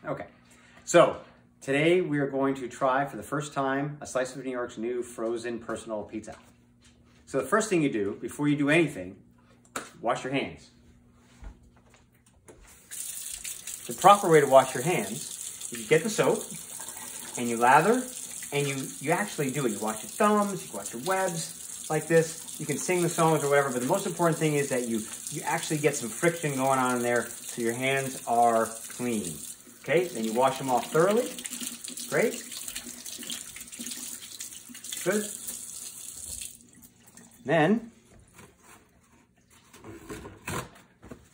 Okay, so today we are going to try for the first time a Slice of New York's new frozen personal pizza. So the first thing you do, before you do anything, wash your hands. The proper way to wash your hands is you get the soap and you lather and you actually do it. You wash your thumbs, you wash your webs like this. You can sing the songs or whatever, but the most important thing is that you actually get some friction going on in there so your hands are clean. Okay, then you wash them off thoroughly. Great. Good. Then,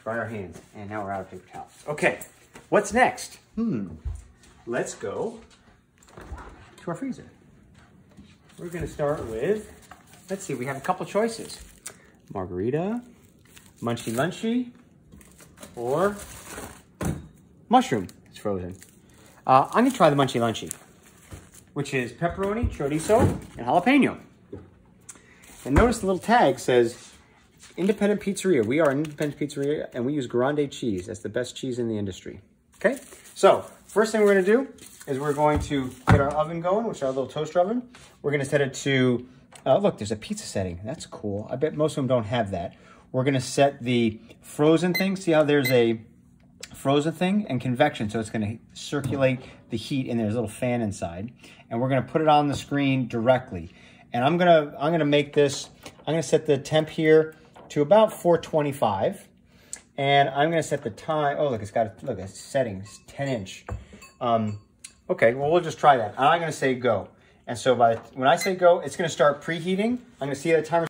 dry our hands. And now we're out of paper towels. Okay, what's next? Let's go to our freezer. We're gonna start with, let's see, we have a couple choices. Margarita, Munchy Lunchy, or mushroom. It's frozen. I'm gonna try the Munchy Lunchy, which is pepperoni, chorizo, and jalapeno. And notice the little tag says, Independent Pizzeria. We are an independent pizzeria and we use Grande cheese. That's the best cheese in the industry. Okay, so first thing we're gonna do is we're going to get our oven going, which is our little toaster oven. We're gonna set it to, look, there's a pizza setting. That's cool. I bet most of them don't have that. We're gonna set the frozen thing. See how there's a frozen thing and convection, so it's going to circulate the heat in there. There's a little fan inside, and we're going to put it on the screen directly. And I'm gonna make this. I'm gonna set the temp here to about 425, and I'm gonna set the time. Oh, look, look, it's setting. It's 10-inch. Okay, well, we'll just try that. I'm gonna say go, and so when I say go, it's gonna start preheating. I'm gonna see the timer.